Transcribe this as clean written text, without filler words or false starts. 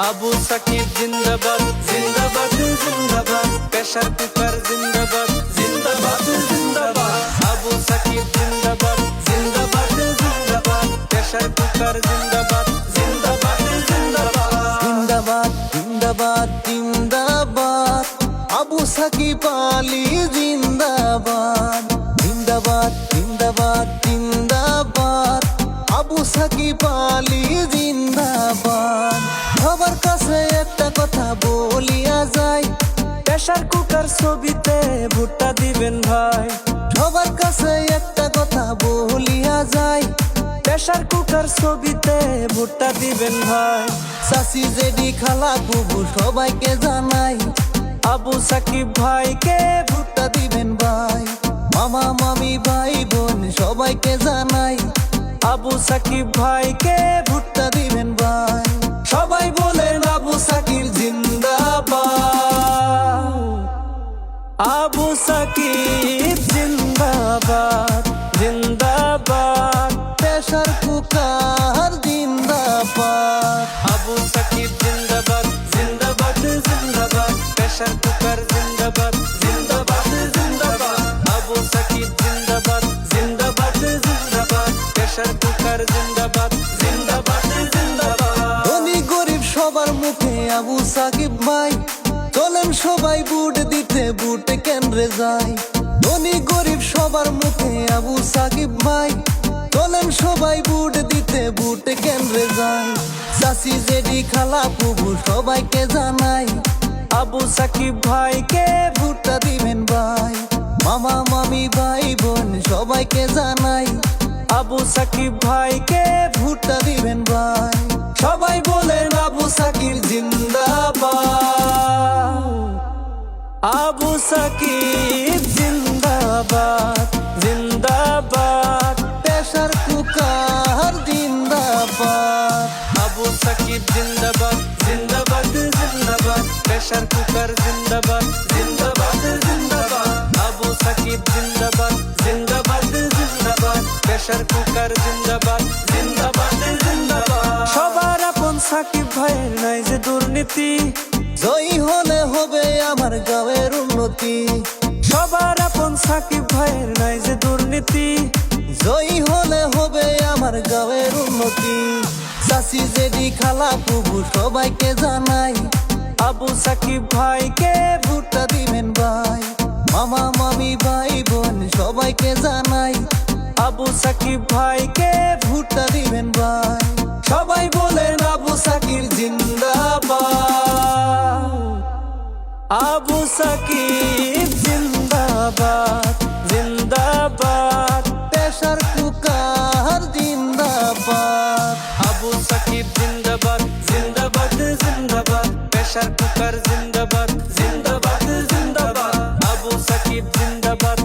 আবু সাকিব জিন্দাবাদ জিন্দাবাদ জিন্দাবাদ প্রেসার কুকার জিন্দাবাদ জিন্দাবাদ জিন্দাবাদ আবু সাকিব জিন্দাবাদ জিন্দাবাদ জিন্দাবাদ প্রেসার কুকার জিন্দাবাদ জিন্দাবাদ জিন্দাবাদ জিন্দাবাদ জিন্দাবাদ জিন্দাবাদ আবু সাকিব আলী জিন্দাবাদ জিন্দাবাদ জিন্দাবাদ জিন্দাবাদ আবু সাকিব আলী জিন্দাবাদ সবার কাছে একটা কথা বলিয়া যায়, প্রেসার কুকার ছবিতে ভোটটা দিবেন ভাই। সবার কাছে একটা কথা বলিয়া যায়, প্রেসার কুকার ছবিতে ভোটটা দিবেন ভাই। চাচি জেডি খালা বুবু সবাইকে জানাই, আবু সাকিব ভাইকে ভোটটা দিবেন ভাই। মামা মামি ভাই বোন সবাইকে জানাই, আবু সাকিব ভাইকে ভোটটা দিবেন ভাই। সবাই বলেন আবু সাকিব জিন্দাবাদ, আবু সাকিব জিন্দাবাদ জিন্দাবাদ প্রেসার কুকার জিন্দাবাদ, আবু সাকিব জিন্দাবাদ জিন্দাবাদ জিন্দাবাদ প্রেসার কুকার জিন্দাবাদ জিন্দাবাদ জিন্দাবাদ আবু সাকিব জিন্দাবাদ জিন্দাবাদ জিন্দাবাদ প্রেসার কুকার জিন্দাবাদ জিন্দাবাদ জিন্দাবাদ ধনী গরিব সবার মুখে আবু সাকিব ভাই, চলেন সবাই বুট দিতে বুট কেন্দ্রে যাই। ধনী গরিব সবার মুখে আবু সাকিব ভাই, চলেন সবাই বুট দিতে বুট কেন্দ্রে যাই। চাচি জেডি খালা বুবু সবাইকে জানাই, আবু সাকিব ভাইকে ভোটটা দিবেন ভাই। মামা মামি ভাই বোন সবাইকে জানাই, আবু সাকিব ভাইকে ভোটটা দিবেন ভাই। সবাই বলেন আবু সাকিব জিন্দাবাদ, আবু সাকিব জিন্দাবাদ জিন্দাবাদ প্রেসার কুকার জিন্দাবাদ, আবু সাকিব জিন্দাবাদ জিন্দাবাদ জিন্দাবাদ প্রেসার কুকার জিন্দাবাদ জিন্দাবাদ জিন্দাবাদ আবু সাকিব জিন্দাবাদ জিন্দাবাদ জিন্দাবাদ প্রেসার কুকার জিন্দাবাদ জিন্দাবাদ জিন্দাবাদ সবার আপন সাকিব ভাইয়ের নাই যে দুর্নীতি, জয়ী হলে হবে আমার গাঁয়ের উন্নতি। সবার আপন সাকিব ভাইয়ের নাই যে দুর্নীতি, জয়ী হলে হবে আমার গাঁয়ের উন্নতি। চাচি জেডি খালা বুবু সবাইকে জানাই, আবু সাকিব ভাইকে ভোটটা দিবেন ভাই। মামা মামি ভাই বোন সবাইকে জানাই, আবু সাকিব ভাইকে ভোটটা দিবেন ভাই। সবাই বলেন আবু সাকিব জিন্দাবাদ, আবু সাকিব জিন্দাবাদ জিন্দাবাদ প্রেসার কুকার জিন্দাবাদ, আবু সাকিব জিন্দাবাদ জিন্দাবাদ জিন্দাবাদ প্রেসার কুকার জিন্দাবাদ জিন্দাবাদ জিন্দাবাদ আবু সাকিব জিন্দাবাদ